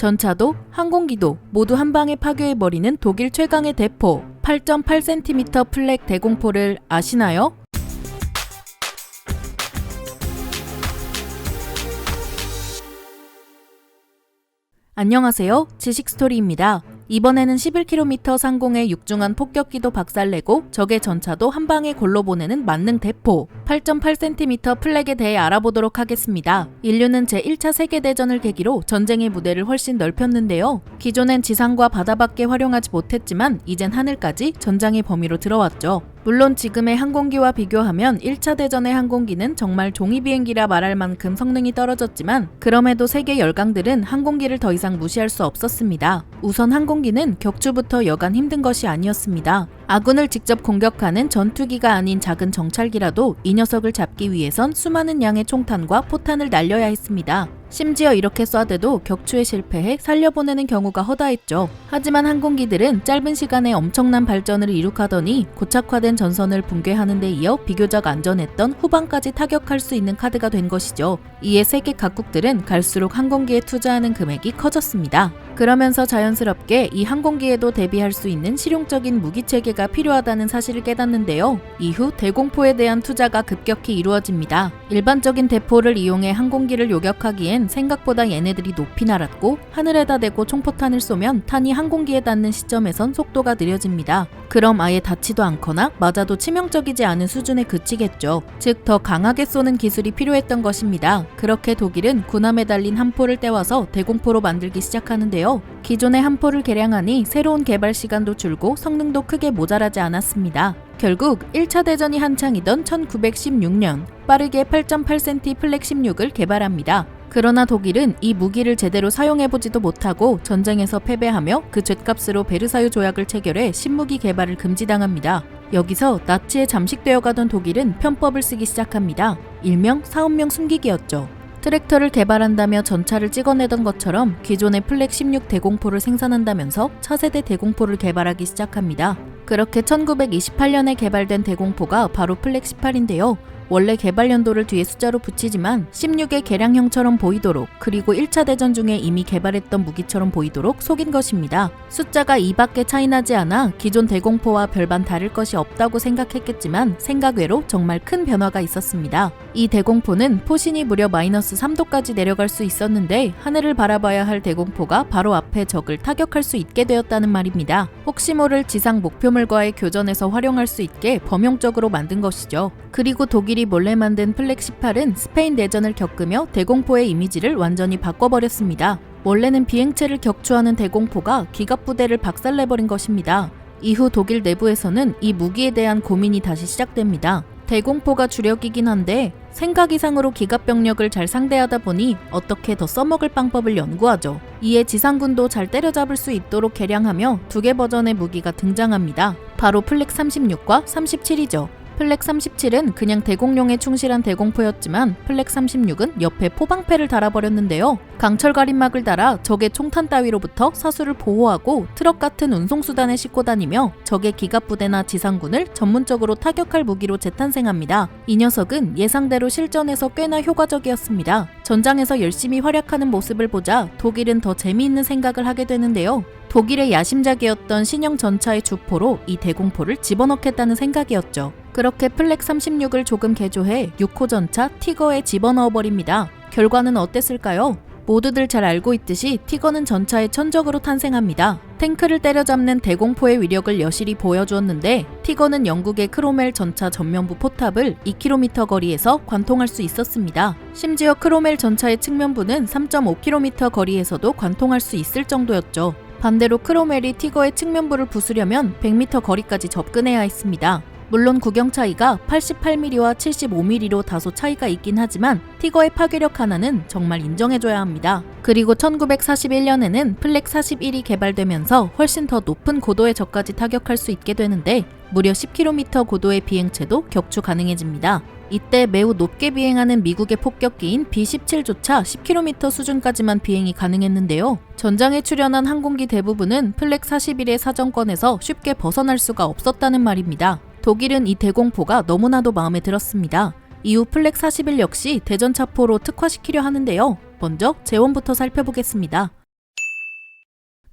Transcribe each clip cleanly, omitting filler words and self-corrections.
전차도 항공기도 모두 한 방에 파괴해버리는 독일 최강의 대포 8.8cm 플렉 대공포를 아시나요? 안녕하세요. 지식스토리입니다. 이번에는 11km 상공의 육중한 폭격기도 박살내고 적의 전차도 한 방에 골로 보내는 만능 대포 8.8cm 플렉에 대해 알아보도록 하겠습니다. 인류는 제1차 세계대전을 계기로 전쟁의 무대를 훨씬 넓혔는데요. 기존엔 지상과 바다밖에 활용하지 못했지만 이젠 하늘까지 전장의 범위로 들어왔죠. 물론 지금의 항공기와 비교하면 1차 대전의 항공기는 정말 종이비행기라 말할 만큼 성능이 떨어졌지만 그럼에도 세계 열강들은 항공기를 더 이상 무시할 수 없었습니다. 우선 항공기는 격추부터 여간 힘든 것이 아니었습니다. 아군을 직접 공격하는 전투기가 아닌 작은 정찰기라도 이 녀석을 잡기 위해선 수많은 양의 총탄과 포탄을 날려야 했습니다. 심지어 이렇게 쏴대도 격추에 실패해 살려보내는 경우가 허다했죠. 하지만 항공기들은 짧은 시간에 엄청난 발전을 이룩하더니 고착화된 전선을 붕괴하는 데 이어 비교적 안전했던 후방까지 타격할 수 있는 카드가 된 것이죠. 이에 세계 각국들은 갈수록 항공기에 투자하는 금액이 커졌습니다. 그러면서 자연스럽게 이 항공기에도 대비할 수 있는 실용적인 무기체계가 필요하다는 사실을 깨닫는데요. 이후 대공포에 대한 투자가 급격히 이루어집니다. 일반적인 대포를 이용해 항공기를 요격하기엔 생각보다 얘네들이 높이 날았고 하늘에다 대고 총포탄을 쏘면 탄이 항공기에 닿는 시점에선 속도가 느려집니다. 그럼 아예 닿지도 않거나 맞아도 치명적이지 않은 수준에 그치겠죠. 즉 더 강하게 쏘는 기술이 필요했던 것입니다. 그렇게 독일은 군함에 달린 함포를 떼와서 대공포로 만들기 시작하는데요. 기존의 함포를 개량하니 새로운 개발 시간도 줄고 성능도 크게 모자라지 않았습니다. 결국 1차 대전이 한창이던 1916년 빠르게 8.8cm 플렉 16을 개발합니다. 그러나 독일은 이 무기를 제대로 사용해보지도 못하고 전쟁에서 패배하며 그 죗값으로 베르사유 조약을 체결해 신무기 개발을 금지당합니다. 여기서 나치에 잠식되어 가던 독일은 편법을 쓰기 시작합니다. 일명 사업용 숨기기였죠. 트랙터를 개발한다며 전차를 찍어내던 것처럼 기존의 플렉 16 대공포를 생산한다면서 차세대 대공포를 개발하기 시작합니다. 그렇게 1928년에 개발된 대공포가 바로 플렉 18인데요. 원래 개발 연도를 뒤에 숫자로 붙이지만 16의 개량형처럼 보이도록 그리고 1차 대전 중에 이미 개발했던 무기처럼 보이도록 속인 것입니다. 숫자가 2밖에 차이 나지 않아 기존 대공포와 별반 다를 것이 없다고 생각했겠지만 생각 외로 정말 큰 변화가 있었습니다. 이 대공포는 포신이 무려 마이너스 3도까지 내려갈 수 있었는데 하늘을 바라봐야 할 대공포가 바로 앞에 적을 타격할 수 있게 되었다는 말입니다. 혹시 모를 지상 목표물과의 교전에서 활용할 수 있게 범용적으로 만든 것이죠. 그리고 독일이 몰래 만든 플렉 18은 스페인 내전을 겪으며 대공포의 이미지를 완전히 바꿔버렸습니다. 원래는 비행체를 격추하는 대공포가 기갑부대를 박살내버린 것입니다. 이후 독일 내부에서는 이 무기에 대한 고민이 다시 시작됩니다. 대공포가 주력이긴 한데 생각 이상으로 기갑병력을 잘 상대하다 보니 어떻게 더 써먹을 방법을 연구하죠. 이에 지상군도 잘 때려잡을 수 있도록 개량하며 2개 버전의 무기가 등장합니다. 바로 플렉 36과 37이죠. 플렉 37은 그냥 대공용에 충실한 대공포였지만 플렉 36은 옆에 포방패를 달아버렸는데요. 강철 가림막을 달아 적의 총탄 따위로부터 사수를 보호하고 트럭 같은 운송수단에 싣고 다니며 적의 기갑부대나 지상군을 전문적으로 타격할 무기로 재탄생합니다. 이 녀석은 예상대로 실전에서 꽤나 효과적이었습니다. 전장에서 열심히 활약하는 모습을 보자 독일은 더 재미있는 생각을 하게 되는데요. 독일의 야심작이었던 신형 전차의 주포로 이 대공포를 집어넣겠다는 생각이었죠. 그렇게 플렉 36을 조금 개조해 6호 전차 티거에 집어넣어버립니다. 결과는 어땠을까요? 모두들 잘 알고 있듯이 티거는 전차의 천적으로 탄생합니다. 탱크를 때려잡는 대공포의 위력을 여실히 보여주었는데 티거는 영국의 크로멜 전차 전면부 포탑을 2km 거리에서 관통할 수 있었습니다. 심지어 크로멜 전차의 측면부는 3.5km 거리에서도 관통할 수 있을 정도였죠. 반대로 크로멜이 티거의 측면부를 부수려면 100m 거리까지 접근해야 했습니다. 물론 구경 차이가 88mm와 75mm로 다소 차이가 있긴 하지만 티거의 파괴력 하나는 정말 인정해줘야 합니다. 그리고 1941년에는 플렉 41이 개발되면서 훨씬 더 높은 고도의 적까지 타격할 수 있게 되는데 무려 10km 고도의 비행체도 격추 가능해집니다. 이때 매우 높게 비행하는 미국의 폭격기인 B-17조차 10km 수준까지만 비행이 가능했는데요. 전장에 출현한 항공기 대부분은 플렉 41의 사정권에서 쉽게 벗어날 수가 없었다는 말입니다. 독일은 이 대공포가 너무나도 마음에 들었습니다. 이후 플렉 41 역시 대전차포로 특화시키려 하는데요. 먼저 재원부터 살펴보겠습니다.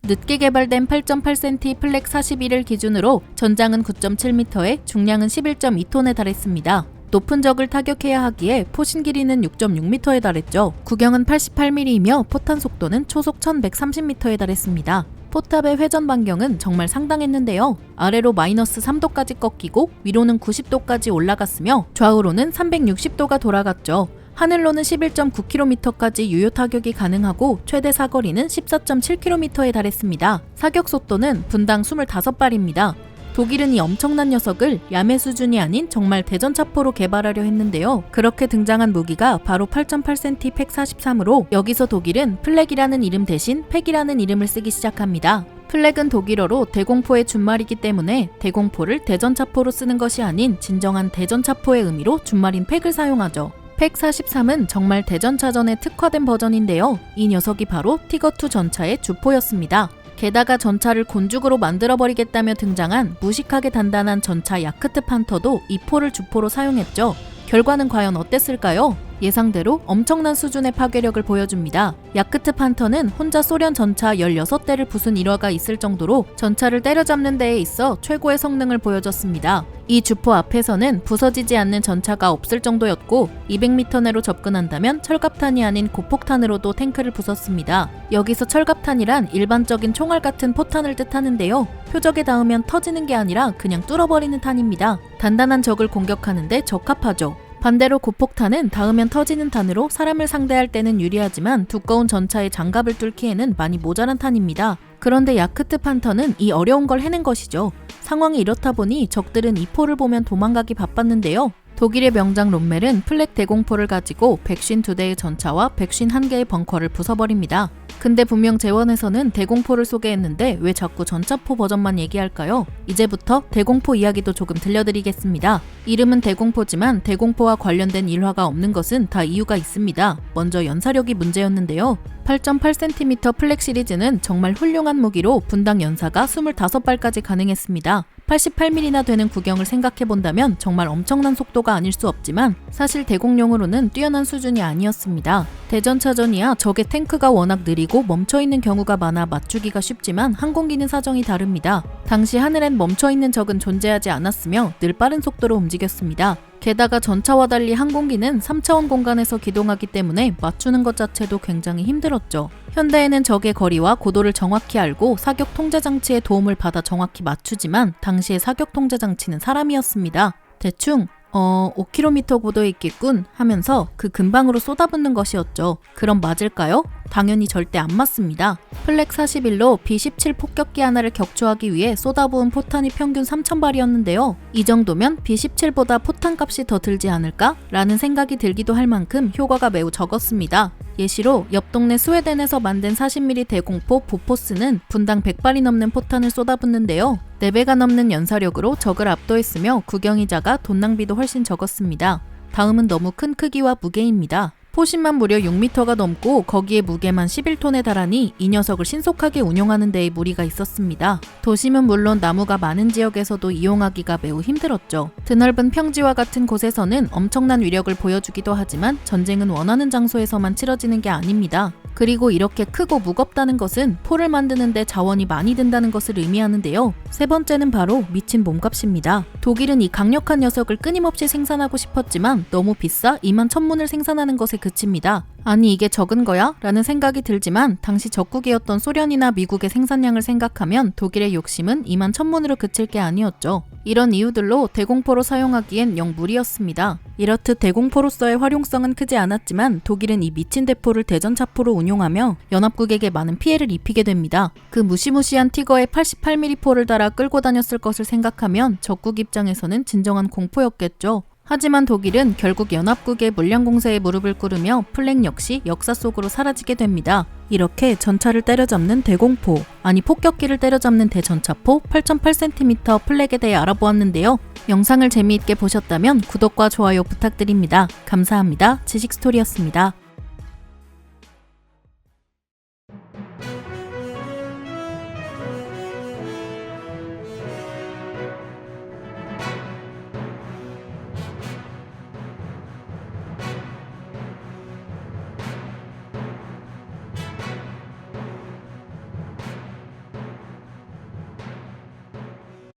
늦게 개발된 8.8cm 플렉 41을 기준으로 전장은 9.7m에 중량은 11.2톤에 달했습니다. 높은 적을 타격해야 하기에 포신 길이는 6.6m에 달했죠. 구경은 88mm이며 포탄 속도는 초속 1130m에 달했습니다. 포탑의 회전 반경은 정말 상당했는데요. 아래로 마이너스 3도까지 꺾이고 위로는 90도까지 올라갔으며 좌우로는 360도가 돌아갔죠. 하늘로는 11.9km까지 유효 타격이 가능하고 최대 사거리는 14.7km에 달했습니다. 사격 속도는 분당 25발입니다. 독일은 이 엄청난 녀석을 야매 수준이 아닌 정말 대전차포로 개발하려 했는데요. 그렇게 등장한 무기가 바로 8.8cm 팩 43으로 여기서 독일은 플렉이라는 이름 대신 팩이라는 이름을 쓰기 시작합니다. 플렉은 독일어로 대공포의 준말이기 때문에 대공포를 대전차포로 쓰는 것이 아닌 진정한 대전차포의 의미로 준말인 팩을 사용하죠. 팩 43은 정말 대전차전에 특화된 버전인데요. 이 녀석이 바로 티거2 전차의 주포였습니다. 게다가 전차를 곤죽으로 만들어버리겠다며 등장한 무식하게 단단한 전차 야크트 판터도 이 포를 주포로 사용했죠. 결과는 과연 어땠을까요? 예상대로 엄청난 수준의 파괴력을 보여줍니다. 야크트 판터는 혼자 소련 전차 16대를 부순 일화가 있을 정도로 전차를 때려잡는 데에 있어 최고의 성능을 보여줬습니다. 이 주포 앞에서는 부서지지 않는 전차가 없을 정도였고 200m 내로 접근한다면 철갑탄이 아닌 고폭탄으로도 탱크를 부쉈습니다. 여기서 철갑탄이란 일반적인 총알 같은 포탄을 뜻하는데요. 표적에 닿으면 터지는 게 아니라 그냥 뚫어버리는 탄입니다. 단단한 적을 공격하는데 적합하죠. 반대로 고폭탄은 닿으면 터지는 탄으로 사람을 상대할 때는 유리하지만 두꺼운 전차의 장갑을 뚫기에는 많이 모자란 탄입니다. 그런데 야크트 판터는 이 어려운 걸 해낸 것이죠. 상황이 이렇다 보니 적들은 이 포를 보면 도망가기 바빴는데요. 독일의 명장 롬멜은 플렉 대공포를 가지고 152대의 전차와 151개의 벙커를 부숴버립니다. 근데 분명 재원에서는 대공포를 소개했는데 왜 자꾸 전차포 버전만 얘기할까요? 이제부터 대공포 이야기도 조금 들려드리겠습니다. 이름은 대공포지만 대공포와 관련된 일화가 없는 것은 다 이유가 있습니다. 먼저 연사력이 문제였는데요. 8.8cm 플렉 시리즈는 정말 훌륭한 무기로 분당 연사가 25발까지 가능했습니다. 88mm나 되는 구경을 생각해본다면 정말 엄청난 속도가 아닐 수 없지만 사실 대공용으로는 뛰어난 수준이 아니었습니다. 대전차전이야 적의 탱크가 워낙 느리고 멈춰있는 경우가 많아 맞추기가 쉽지만 항공기는 사정이 다릅니다. 당시 하늘엔 멈춰있는 적은 존재하지 않았으며 늘 빠른 속도로 움직였습니다. 게다가 전차와 달리 항공기는 3차원 공간에서 기동하기 때문에 맞추는 것 자체도 굉장히 힘들었죠. 현대에는 적의 거리와 고도를 정확히 알고 사격 통제 장치의 도움을 받아 정확히 맞추지만 당시의 사격 통제 장치는 사람이었습니다. 대충 5km 고도에 있겠군 하면서 그 근방으로 쏟아붓는 것이었죠. 그럼 맞을까요? 당연히 절대 안 맞습니다. 플렉 41로 B-17 폭격기 하나를 격추하기 위해 쏟아부은 포탄이 평균 3000발이었는데요. 이 정도면 B-17보다 포탄값이 더 들지 않을까? 라는 생각이 들기도 할 만큼 효과가 매우 적었습니다. 예시로 옆 동네 스웨덴에서 만든 40mm 대공포 보포스는 분당 100발이 넘는 포탄을 쏟아붓는데요. 4배가 넘는 연사력으로 적을 압도했으며 구경이 작아 돈 낭비도 훨씬 적었습니다. 다음은 너무 큰 크기와 무게입니다. 포신만 무려 6m가 넘고 거기에 무게만 11톤에 달하니 이 녀석을 신속하게 운용하는 데에 무리가 있었습니다. 도심은 물론 나무가 많은 지역에서도 이용하기가 매우 힘들었죠. 드넓은 평지와 같은 곳에서는 엄청난 위력을 보여주기도 하지만 전쟁은 원하는 장소에서만 치러지는 게 아닙니다. 그리고 이렇게 크고 무겁다는 것은 포를 만드는데 자원이 많이 든다는 것을 의미하는데요. 세 번째는 바로 미친 몸값입니다. 독일은 이 강력한 녀석을 끊임없이 생산하고 싶었지만 너무 비싸 2만 1000문을 생산하는 것에 그칩니다. 아니 이게 적은 거야? 라는 생각이 들지만 당시 적국이었던 소련이나 미국의 생산량을 생각하면 독일의 욕심은 2만 1000문으로 그칠 게 아니었죠. 이런 이유들로 대공포로 사용하기엔 영 무리였습니다. 이렇듯 대공포로서의 활용성은 크지 않았지만 독일은 이 미친 대포를 대전차포로 운용하며 연합국에게 많은 피해를 입히게 됩니다. 그 무시무시한 티거에 88mm 포를 달아 끌고 다녔을 것을 생각하면 적국 입장에서는 진정한 공포였겠죠. 하지만 독일은 결국 연합국의 물량 공세에 무릎을 꿇으며 플렉 역시 역사 속으로 사라지게 됩니다. 이렇게 전차를 때려잡는 대공포, 아니 폭격기를 때려잡는 대전차포 8.8cm 플렉에 대해 알아보았는데요. 영상을 재미있게 보셨다면 구독과 좋아요 부탁드립니다. 감사합니다. 지식스토리였습니다.